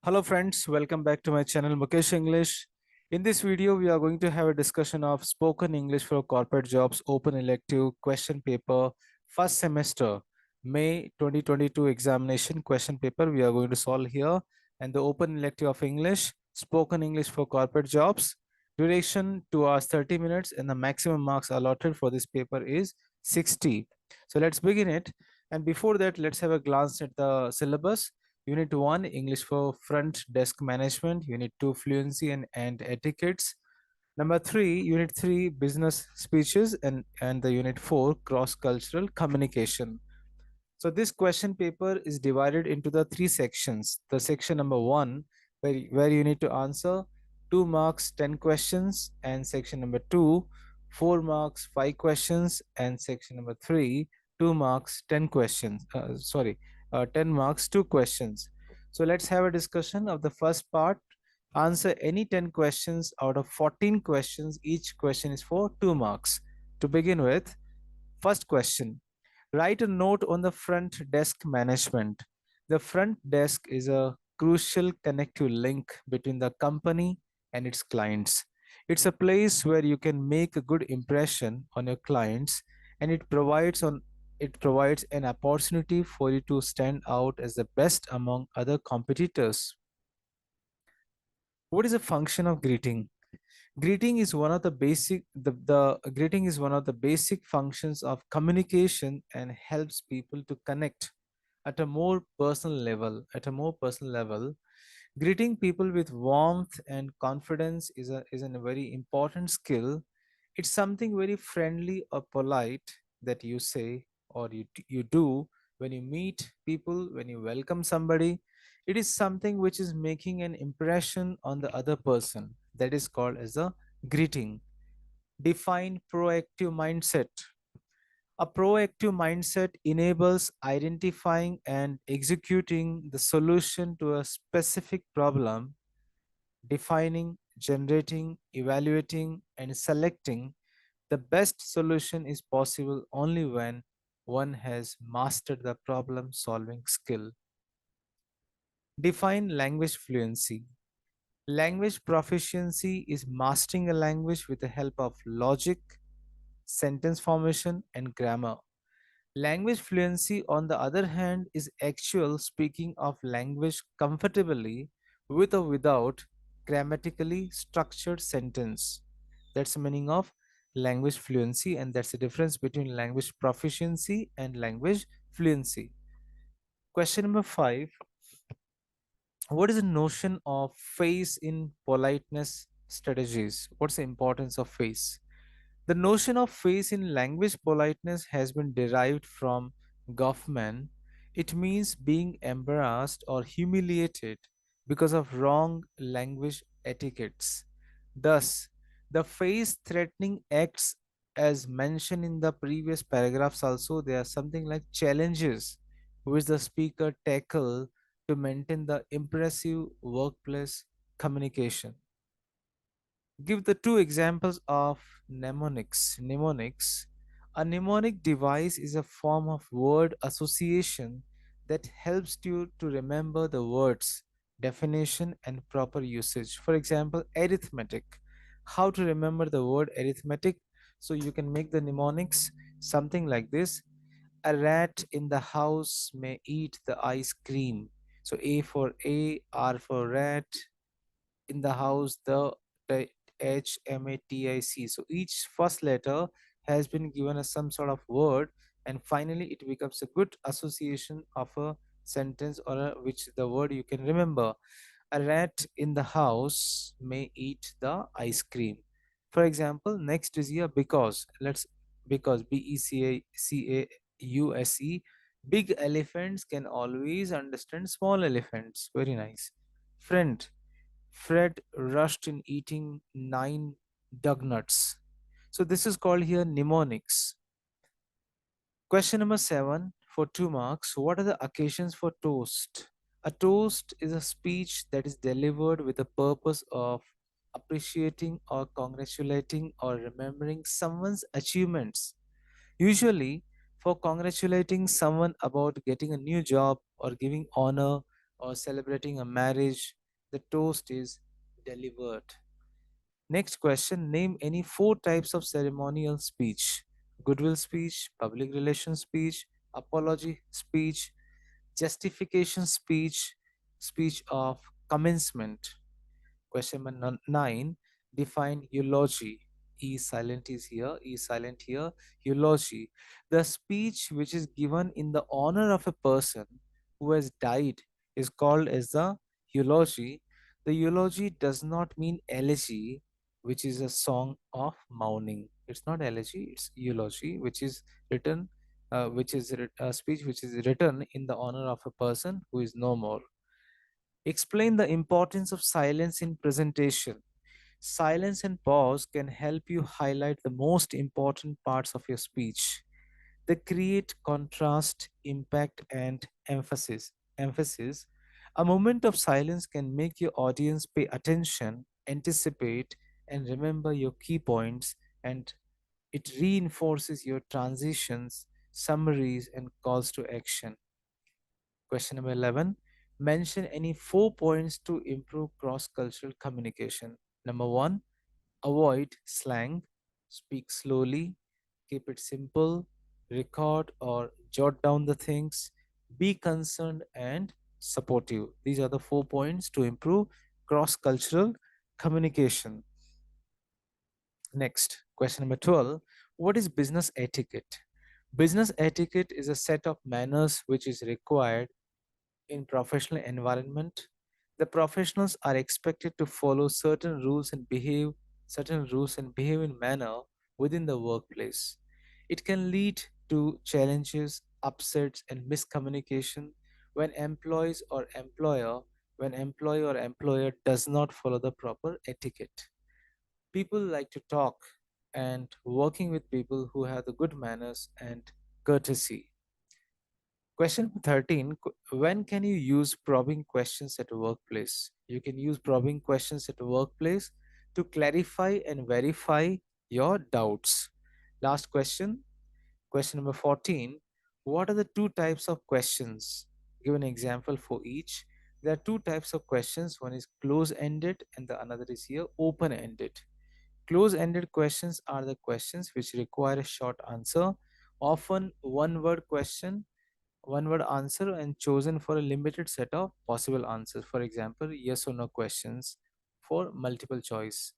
Hello friends, welcome back to my channel Mukesh English. In this video, we are going to have a discussion of spoken English for corporate jobs open elective question paper first semester May 2022 examination question paper we are going to solve here, and the open elective of English spoken English for corporate jobs. Duration 2 hours 30 minutes and the maximum marks allotted for this paper is 60. So let's begin it, and before that let's have a glance at the syllabus. Unit 1 English for front desk management. Unit 2 fluency and etiquettes. Number 3 Unit 3 business speeches, and the Unit 4 cross cultural communication. So this question paper is divided into the three sections. The section number 1, where you need to answer 2 marks 10 questions, and section number 2 4 marks 5 questions, and section number 3 2 marks 10 questions. 10 marks 2 questions. So let's have a discussion of the first part. Answer any 10 questions out of 14 questions. Each question is for 2 marks. To begin with, first question. Write a note on the front desk management. The front desk is a crucial connective link between the company and its clients. It's a place where you can make a good impression on your clients, and it provides an opportunity for you to stand out as the best among other competitors. What is the function of greeting? Greeting is one of the greeting is one of the basic functions of communication and helps people to connect at a more personal level. Greeting people with warmth and confidence is a very important skill. It's something very friendly or polite that you say or you do when you meet people, when you welcome somebody. It is something which is making an impression on the other person. That is called as a greeting. Define proactive mindset. A proactive mindset enables identifying and executing the solution to a specific problem. Defining, generating, evaluating, and selecting the best solution is possible only when one has mastered the problem solving skill. Define language fluency. Language proficiency is mastering a language with the help of logic, sentence formation, and grammar. Language fluency, on the other hand, is actual speaking of language comfortably with or without grammatically structured sentence. That's the meaning of language fluency, and that's the difference between language proficiency and language fluency. Question number 5. What is the notion of face in politeness strategies? What's the importance of face? The notion of face in language politeness has been derived from Goffman. It means being embarrassed or humiliated because of wrong language etiquettes. Thus, the face threatening acts, as mentioned in the previous paragraphs, also there are something like challenges which the speaker tackle to maintain the impressive workplace communication. Give the two examples of mnemonics. Mnemonics. A mnemonic device is a form of word association that helps you to remember the words, definition, and proper usage. For example, arithmetic. How to remember the word arithmetic? So you can make the mnemonics something like this. A rat in the house may eat the ice cream. So A for A, R for rat, in the house, the HMATIC. So each first letter has been given as some sort of word, and finally it becomes a good association of a sentence or which the word you can remember. A rat in the house may eat the ice cream. For example, next is here because. Because BECAUSE. Big elephants can always understand small elephants. Very nice. Friend. Fred rushed in eating 9 dug nuts. So this is called here mnemonics. Question number 7 for 2 marks. What are the occasions for toast? A toast is a speech that is delivered with the purpose of appreciating or congratulating or remembering someone's achievements. Usually, for congratulating someone about getting a new job or giving honor or celebrating a marriage, the toast is delivered. Next question, name any four types of ceremonial speech: goodwill speech, public relations speech, apology speech, justification speech, speech of commencement. Question number 9. Define eulogy. E silent is here. E silent here. Eulogy. The speech which is given in the honor of a person who has died is called as the eulogy. The eulogy does not mean elegy, which is a song of mourning. It's not elegy. It's eulogy, which is written, a speech which is written in the honor of a person who is no more. Explain the importance of silence in presentation. Silence and pause can help you highlight the most important parts of your speech. They create contrast, impact, and emphasis. Emphasis. A moment of silence can make your audience pay attention, anticipate, and remember your key points, and it reinforces your transitions, summaries, and calls to action. Question number 11. Mention any 4 points to improve cross cultural communication. Number 1, avoid slang, speak slowly, keep it simple, record or jot down the things, be concerned and supportive. These are the 4 points to improve cross cultural communication. Next, question number 12. What is business etiquette? Business etiquette is a set of manners which is required in professional environment. The professionals are expected to follow certain rules and behave in manner within the workplace. It can lead to challenges, upsets, and miscommunication when employee or employer does not follow the proper etiquette. People like to talk and working with people who have the good manners and courtesy. Question 13. When can you use probing questions at a workplace? You can use probing questions at a workplace to clarify and verify your doubts. Last question. Question number 14. What are the two types of questions? Give an example for each. There are two types of questions. One is close ended, and the another is here open ended. Close ended questions are the questions which require a short answer, often one word answer and chosen for a limited set of possible answers. For example, yes or no questions for multiple choice.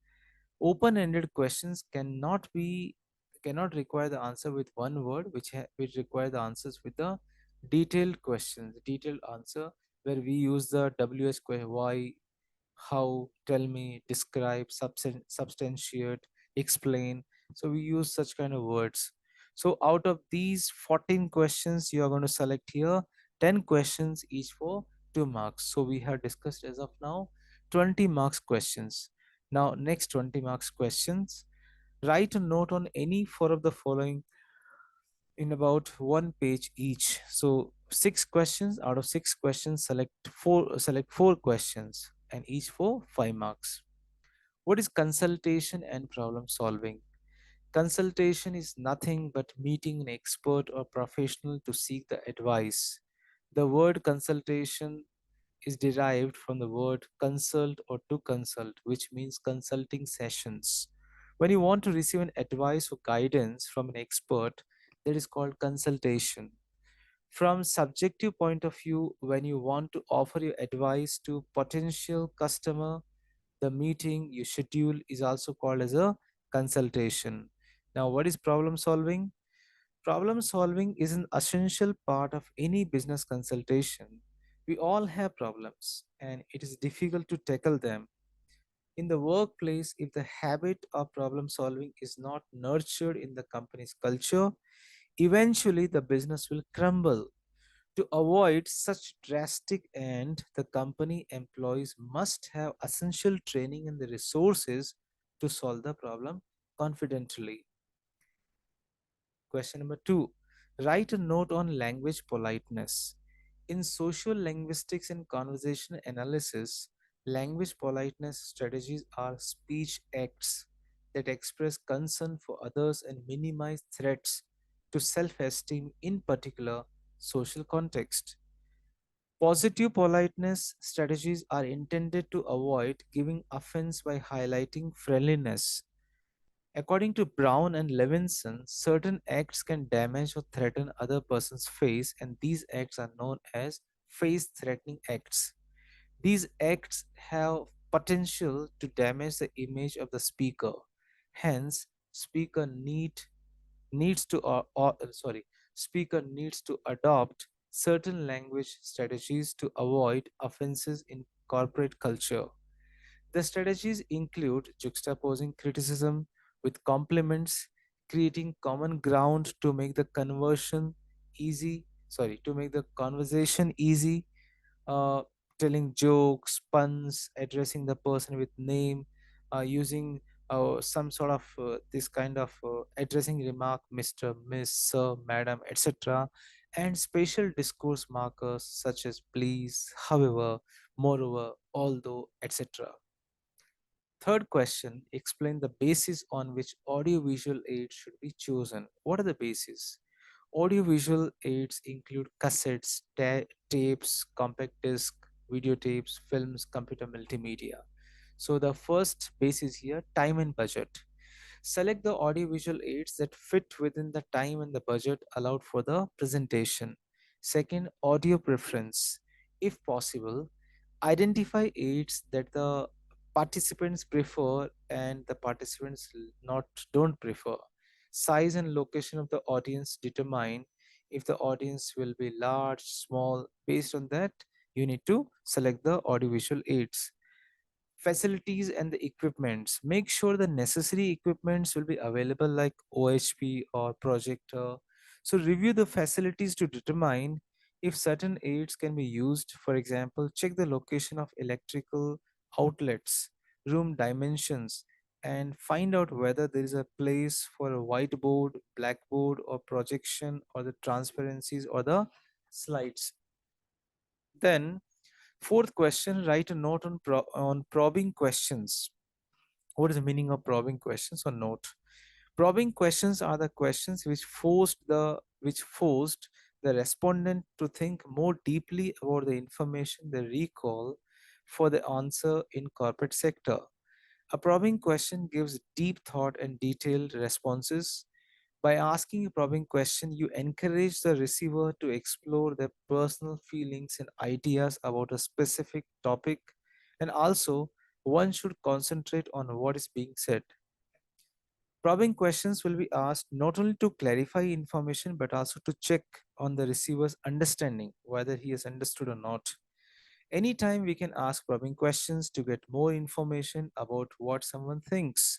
Open ended questions cannot require the answer with one word, which require the answers with the detailed answer, where we use the ws question: why, how, tell me, describe, substantiate, explain. So we use such kind of words. So out of these 14 questions, you are going to select here 10 questions each for 2 marks. So we have discussed as of now 20 marks questions. Now next 20 marks questions. Write a note on any four of the following in about one page each. So 6 questions. Out of 6 questions, select four questions, and each for 5 marks. What is consultation and problem solving? Consultation is nothing but meeting an expert or professional to seek the advice. The word consultation is derived from the word consult or to consult, which means consulting sessions. When you want to receive an advice or guidance from an expert, that is called consultation. From subjective point of view, when you want to offer your advice to potential customer, the meeting you schedule is also called as a consultation. Now, what is problem solving? Problem solving is an essential part of any business consultation. We all have problems and it is difficult to tackle them. In the workplace, if the habit of problem solving is not nurtured in the company's culture, eventually the business will crumble. To avoid such drastic end, the company employees must have essential training and the resources to solve the problem confidently. Question number 2. Write a note on language politeness. In social linguistics and conversation analysis, language politeness strategies are speech acts that express concern for others and minimize threats to self esteem, in particular social context. Positive politeness strategies are intended to avoid giving offense by highlighting friendliness. According to Brown and Levinson, certain acts can damage or threaten other person's face, and these acts are known as face threatening acts. These acts have potential to damage the image of the speaker. Hence, needs to speaker needs to adopt certain language strategies to avoid offenses in corporate culture. The strategies include juxtaposing criticism with compliments, creating common ground to make the to make the conversation easy, uh, telling jokes, puns, addressing the person with name, using some sort of this kind of addressing remark, Mr., Miss, Sir, Madam, etc., and spatial discourse markers such as please, however, moreover, although, etc. Third question, explain the basis on which audiovisual aids should be chosen. What are the bases? Audiovisual aids include cassettes, tapes, compact disc, videotapes, films, computer multimedia. So the first base is here time and budget. Select the audiovisual aids that fit within the time and the budget allowed for the presentation. Second, audio preference. If possible, identify aids that the participants prefer and the participants not don't prefer. Size and location of the audience determine if the audience will be large, small. Based on that, you need to select the audiovisual aids. Facilities and the equipments, make sure the necessary equipments will be available like OHP or projector. So review the facilities to determine if certain aids can be used. For example, check the location of electrical outlets, room dimensions, and find out whether there is a place for a whiteboard, blackboard, or projection, or the transparencies or the slides. Then fourth question, write a note on probing questions. What is the meaning of probing questions or note? Probing questions are the questions which forced the respondent to think more deeply about the information they recall for the answer in corporate sector. A probing question gives deep thought and detailed responses. By asking a probing question, you encourage the receiver to explore their personal feelings and ideas about a specific topic, and also one should concentrate on what is being said. Probing questions will be asked not only to clarify information but also to check on the receiver's understanding, whether he has understood or not. Anytime we can ask probing questions to get more information about what someone thinks.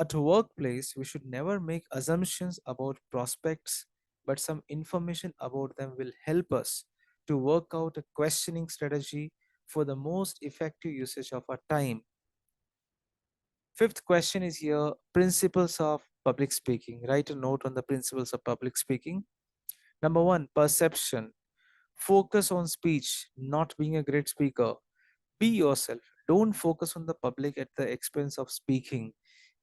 At a workplace, we should never make assumptions about prospects, but some information about them will help us to work out a questioning strategy for the most effective usage of our time. Fifth question is here, principles of public speaking. Write a note on the principles of public speaking. Number one, perception. Focus on speech, not being a great speaker. Be yourself. Don't focus on the public at the expense of speaking.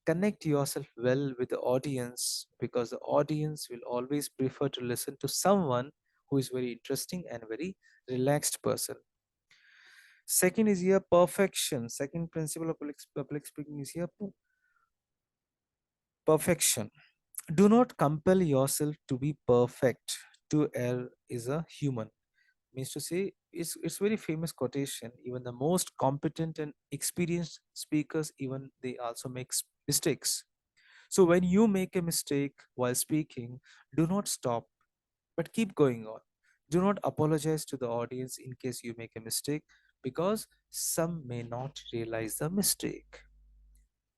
Connect yourself well with the audience because the audience will always prefer to listen to someone who is very interesting and very relaxed person. Second is here perfection. Second principle of public speaking is here perfection. Do not compel yourself to be perfect. To err is a human. Means to say, it's very famous quotation. Even the most competent and experienced speakers, even they also make mistakes. So when you make a mistake while speaking, do not stop, but keep going on. Do not apologize to the audience in case you make a mistake because some may not realize the mistake.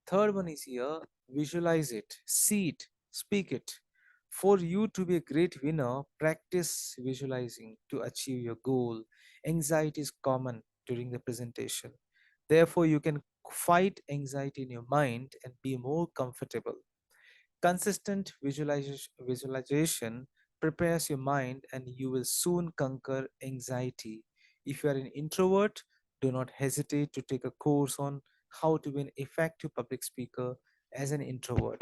Third one is here, visualize it, see it, speak it. For you to be a great winner, practice visualizing to achieve your goal. Anxiety is common during the presentation. Therefore, you can fight anxiety in your mind and be more comfortable. Consistent visualization prepares your mind and you will soon conquer anxiety. If you are an introvert, do not hesitate to take a course on how to be an effective public speaker as an introvert.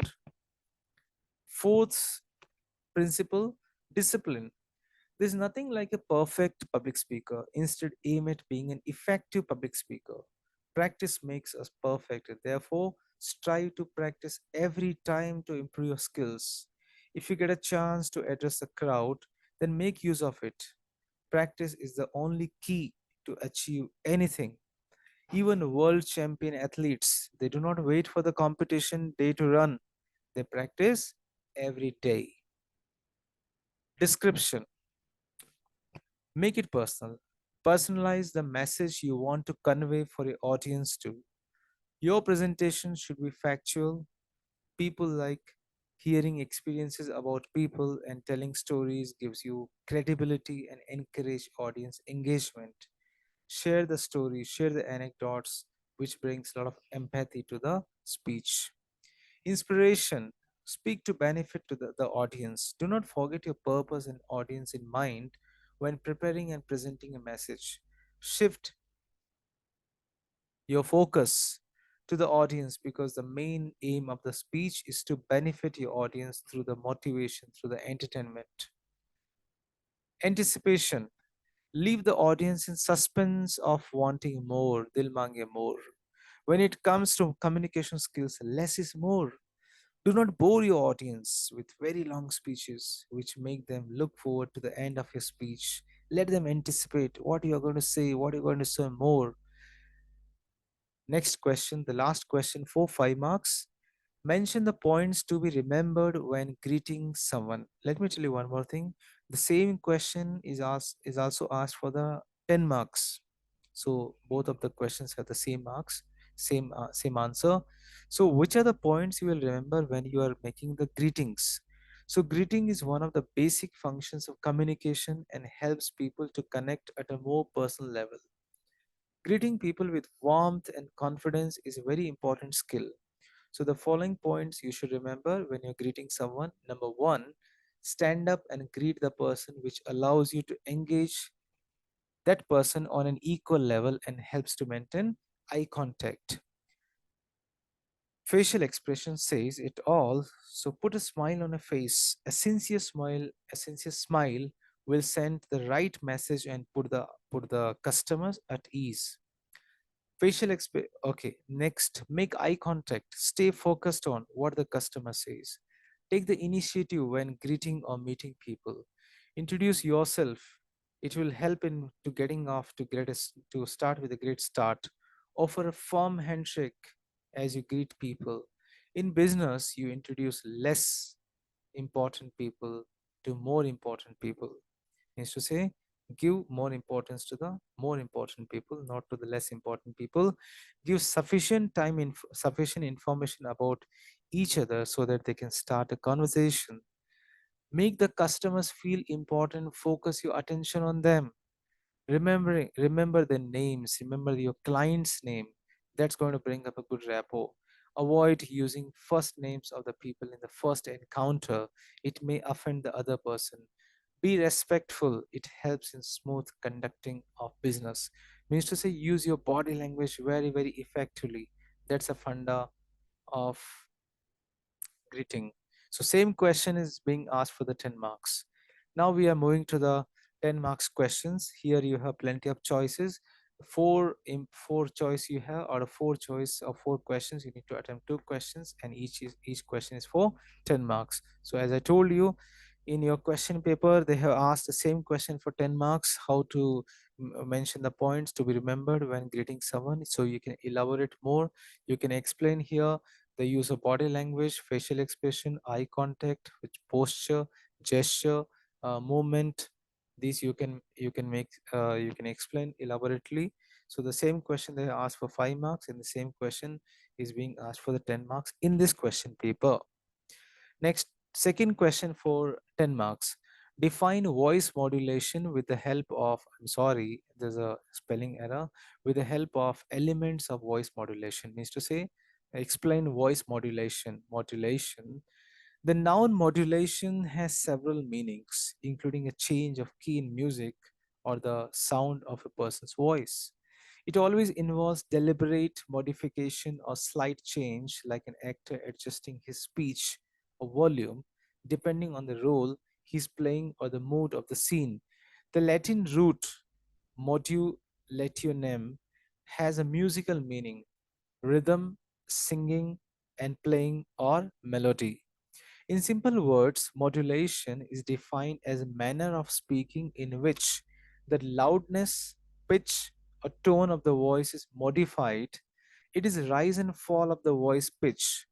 Fourth principle, discipline. There's nothing like a perfect public speaker. Instead, aim at being an effective public speaker. Practice makes us perfect. Therefore, strive to practice every time to improve your skills. If you get a chance to address a crowd, then make use of it. Practice is the only key to achieve anything. Even world champion athletes, they do not wait for the competition day to run. They practice every day. Description. Make it personal. Personalize the message you want to convey for your audience too. Your presentation should be factual. People like hearing experiences about people, and telling stories gives you credibility and encourage audience engagement. Share the story, share the anecdotes, which brings a lot of empathy to the speech. Inspiration. Speak to benefit to the audience. Do not forget your purpose and audience in mind when preparing and presenting a message. Shift your focus to the audience, because the main aim of the speech is to benefit your audience through the motivation, through the entertainment. Anticipation. Leave the audience in suspense of wanting more. Dil mange more. When it comes to communication skills, less is more. Do not bore your audience with very long speeches, which make them look forward to the end of your speech. Let them anticipate what you are going to say, what you're going to say more. Next question, the last question for 5 marks. Mention the points to be remembered when greeting someone. Let me tell you one more thing. The same question is also asked for the 10 marks. So both of the questions have the same marks, same answer. So which are the points you will remember when you are making the greetings? So greeting is one of the basic functions of communication and helps people to connect at a more personal level. Greeting people with warmth and confidence is a very important skill. So, the following points you should remember when you're greeting someone. Number one, stand up and greet the person, which allows you to engage that person on an equal level and helps to maintain eye contact. Facial expression says it all. So, put a smile on a face. A sincere smile will send the right message and put the customers at ease. Okay, next, make eye contact. Stay focused on what the customer says. Take the initiative when greeting or meeting people. Introduce yourself. It will help in to getting off to start with a great start. Offer a firm handshake as you greet people. In business, you introduce less important people to more important people. Means to say, give more importance to the more important people, not to the less important people. Give sufficient information about each other so that they can start a conversation. Make the customers feel important. Focus your attention on them. Remember their names, remember your client's name. That's going to bring up a good rapport. Avoid using first names of the people in the first encounter. It may offend the other person. Be respectful. It helps in smooth conducting of business. Means to say, use your body language very, very effectively. That's a funda of greeting. So same question is being asked for the 10 marks. Now we are moving to the 10 marks questions. Here you have plenty of choices. Four choice you have, or a four choice of four questions. You need to attempt two questions, and each question is for 10 marks. So as I told you, in your question paper, they have asked the same question for 10 marks, how to mention the points to be remembered when greeting someone. So you can elaborate more. You can explain here the use of body language, facial expression, eye contact, which posture, gesture, movement. These you can explain elaborately. So the same question they asked for 5 marks, and the same question is being asked for the 10 marks in this question paper. Next, second question for 10 marks. Define voice modulation with the help of, I'm sorry, there's a spelling error, with the help of elements of voice modulation. Means to say, explain voice modulation. The noun modulation has several meanings, including a change of key in music or the sound of a person's voice. It always involves deliberate modification or slight change, like an actor adjusting his speech or volume depending on the role he's playing or the mood of the scene. The Latin root modulationem has a musical meaning: rhythm, singing, and playing or melody. In simple words, modulation is defined as a manner of speaking in which the loudness, pitch, or tone of the voice is modified. It is rise and fall of the voice pitch.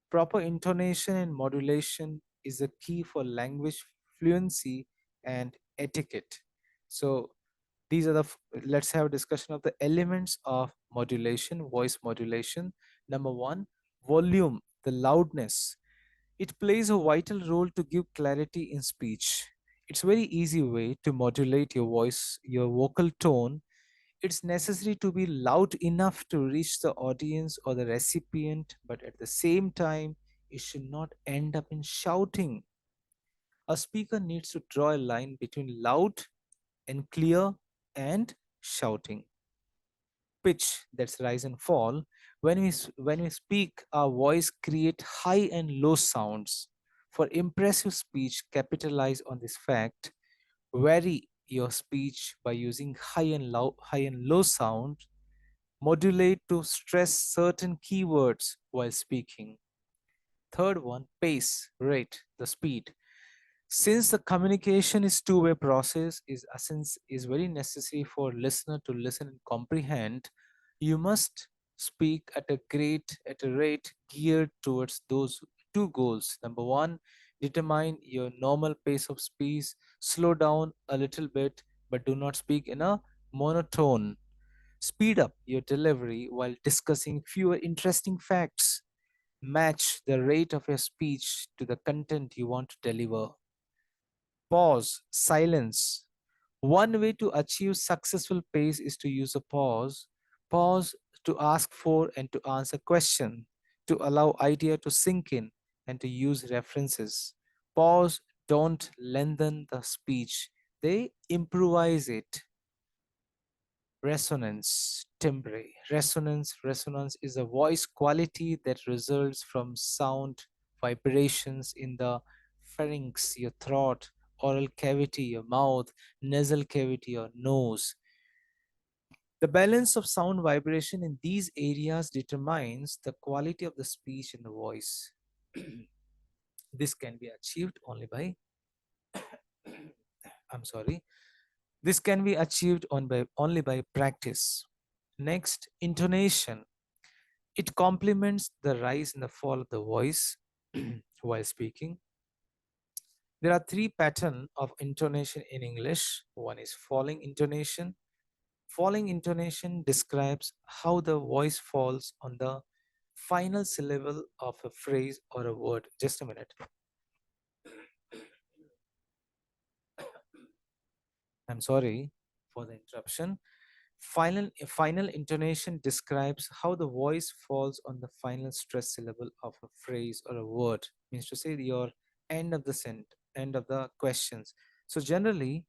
Proper intonation and modulation is the key for language fluency and etiquette. So these are let's have a discussion of the elements of modulation, voice modulation. Number one, volume, the loudness. It plays a vital role to give clarity in speech. It's a very easy way to modulate your voice, your vocal tone. It's necessary to be loud enough to reach the audience or the recipient, but at the same time, it should not end up in shouting. A speaker needs to draw a line between loud and clear and shouting. Pitch, that's rise and fall. When we speak, our voice create high and low sounds. For impressive speech, capitalize on this fact. Vary your speech by using high and low sound. Modulate to stress certain keywords while speaking. Third one, pace, rate, the speed. Since the communication is two-way process is very necessary for listener to listen and comprehend, you must speak at a rate geared towards those two goals. Number one, determine your normal pace of speech, slow down a little bit, but do not speak in a monotone. Speed up your delivery while discussing fewer interesting facts. Match the rate of your speech to the content you want to deliver. Pause, silence. One way to achieve successful pace is to use a pause. Pause to ask for and to answer question, to allow idea to sink in and to use references. Pause, don't lengthen the speech. They improvise it. Resonance, timbre. Resonance is a voice quality that results from sound vibrations in the pharynx, your throat, oral cavity, your mouth, nasal cavity, your nose. The balance of sound vibration in these areas determines the quality of the speech in the voice. This can be achieved only by, I'm sorry, this can be achieved only by practice. Next, intonation. It complements the rise and the fall of the voice while speaking. There are three patterns of intonation in English. One is falling intonation. Falling intonation describes how the voice falls on the final syllable of a phrase or a word. Just a minute. I'm sorry for the interruption. Final intonation describes how the voice falls on the final stress syllable of a phrase or a word. Means to say your end of the end of the questions. So generally,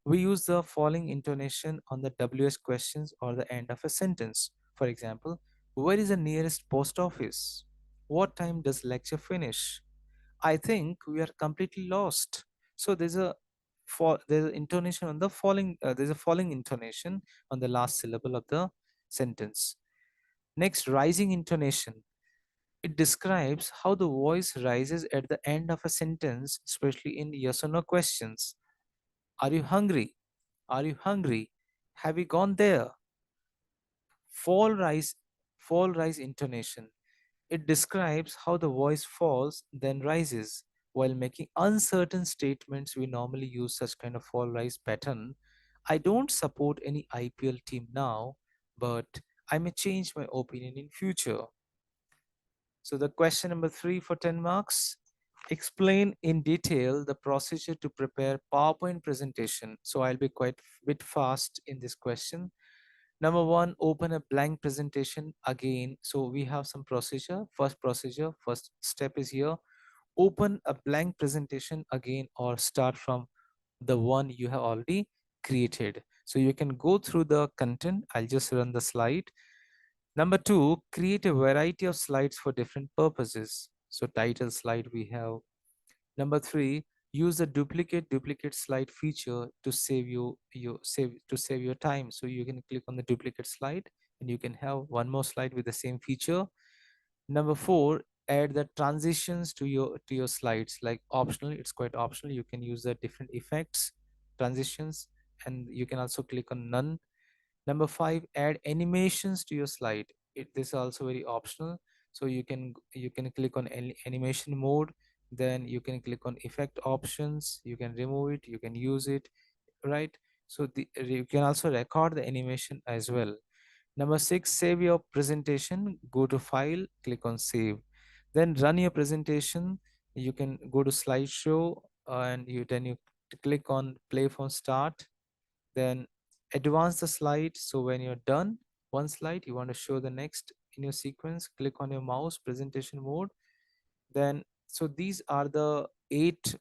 we use the falling intonation on the WS questions or the end of a sentence. For example, where is the nearest post office? What time does lecture finish? I think we are completely lost. So there's an intonation on the falling. There's a falling intonation on the last syllable of the sentence. Next, rising intonation. It describes how the voice rises at the end of a sentence, especially in yes or no questions. Are you hungry? Are you hungry? Have you gone there? Fall rise, fall rise intonation. It describes how the voice falls, then rises. While making uncertain statements, we normally use such kind of fall rise pattern. I don't support any IPL team now, but I may change my opinion in future. So the question number 3 for 10 marks. Explain in detail the procedure to prepare PowerPoint presentation. So I'll be quite bit fast in this question. Number one, open a blank presentation again. So we have some procedure. First step is here. Open a blank presentation again or start from the one you have already created. So you can go through the content. I'll just run the slide. Number two, create a variety of slides for different purposes. So title slide we have. Number three, Use the duplicate slide feature to save save your time. So you can click on the duplicate slide and you can have one more slide with the same feature. Number four, add the transitions to your slides, like optional. It's quite optional. You can use the different effects, transitions, and you can also click on none. Number five, add animations to your slide. This is also very optional. So you can click on any animation mode, then you can click on effect options, you can remove it, you can use it, right? So you can also record the animation as well. Number six, save your presentation. Go to file, click on save. Then run your presentation. You can go to slideshow and you click on play from start. Then advance the slide. So when you're done one slide, you want to show the next in your sequence, click on your mouse presentation mode. Then so these are the eight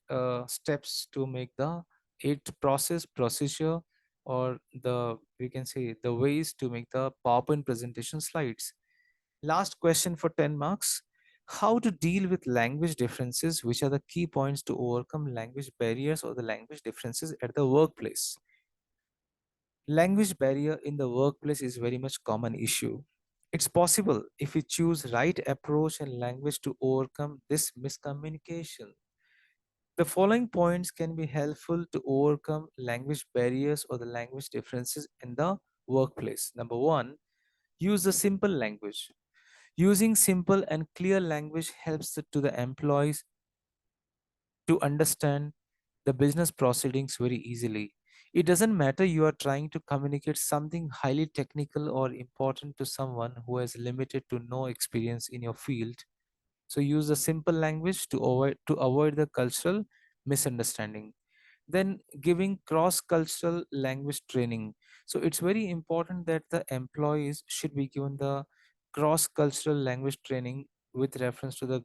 steps to make the eight procedure, or the we can say the ways to make the PowerPoint presentation slides. Last question for 10 marks. How to deal with language differences? Which are the key points to overcome language barriers or the language differences at the workplace? Language barrier in the workplace is very much common issue. It's possible if we choose right approach and language to overcome this miscommunication. The following points can be helpful to overcome language barriers or the language differences in the workplace. Number one, use the simple language. Using simple and clear language helps to the employees to understand the business proceedings very easily. It doesn't matter you are trying to communicate something highly technical or important to someone who has limited to no experience in your field. So use a simple language to avoid the cultural misunderstanding. Then giving cross cultural language training. So it's very important that the employees should be given the cross cultural language training with reference to the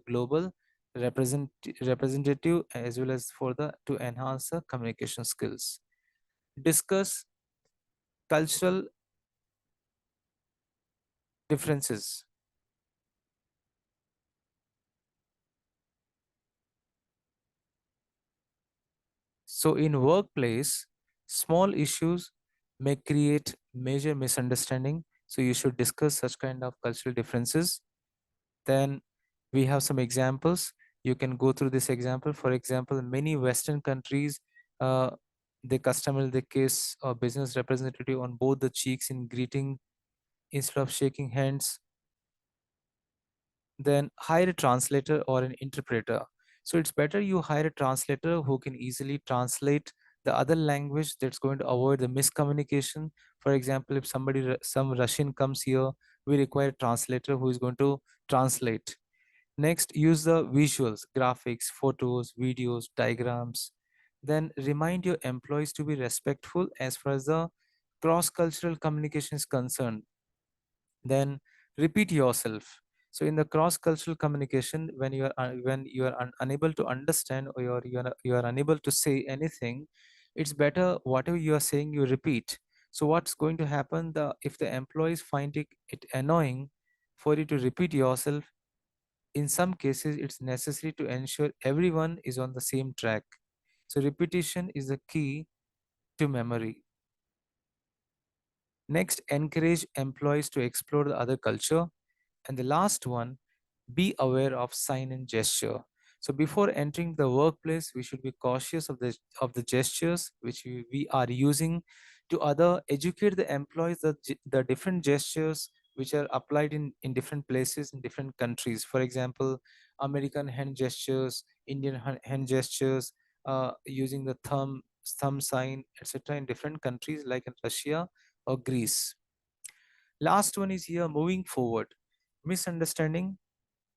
global represent representative, as well as for the to enhance the communication skills. Discuss cultural differences. So in workplace, small issues may create major misunderstanding. So you should discuss such kind of cultural differences. Then we have some examples. You can go through this example. For example, many Western countries, uh, they customarily they kiss a business representative on both the cheeks in greeting instead of shaking hands. Then hire a translator or an interpreter. So it's better you hire a translator who can easily translate the other language, that's going to avoid the miscommunication. For example, if some Russian comes here, we require a translator who is going to translate. Next, use the visuals, graphics, photos, videos, diagrams. Then remind your employees to be respectful as far as the cross-cultural communication is concerned. Then repeat yourself. So in the cross-cultural communication, when you are unable to understand, or you are unable to say anything, it's better whatever you are saying you repeat. So what's going to happen, the if the employees find it annoying for you to repeat yourself, in some cases it's necessary to ensure everyone is on the same track. So repetition is the key to memory. Next, encourage employees to explore the other culture. And the last one, be aware of sign and gesture. So before entering the workplace, we should be cautious of the gestures which we are using to other educate the employees the different gestures which are applied in different places in different countries. For example, American hand gestures, Indian hand gestures, using the thumb sign, etc. in different countries like in Russia or Greece. Last one is here, moving forward. Misunderstanding,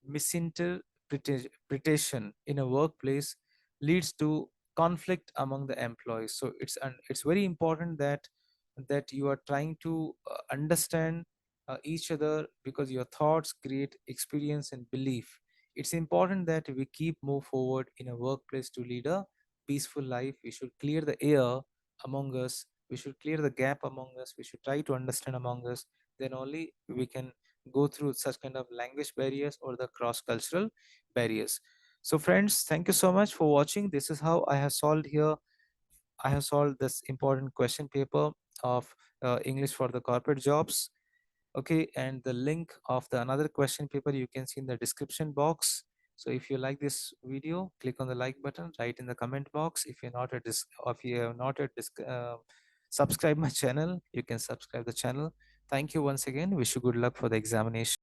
misinterpretation in a workplace leads to conflict among the employees. So it's very important that you are trying to understand each other, because your thoughts create experience and belief. It's important that we keep move forward in a workplace to lead a peaceful life. We should clear the air among us, we should clear the gap among us, we should try to understand among us. Then only we can go through such kind of language barriers or the cross cultural barriers. So friends, thank you so much for watching. This is how I have solved this important question paper of English for the corporate jobs. Okay, and the link of the another question paper you can see in the description box. So if you like this video, click on the like button, write in the comment box. If you're not a or if you have not a subscribe my channel, you can subscribe the channel. Thank you once again. Wish you good luck for the examination.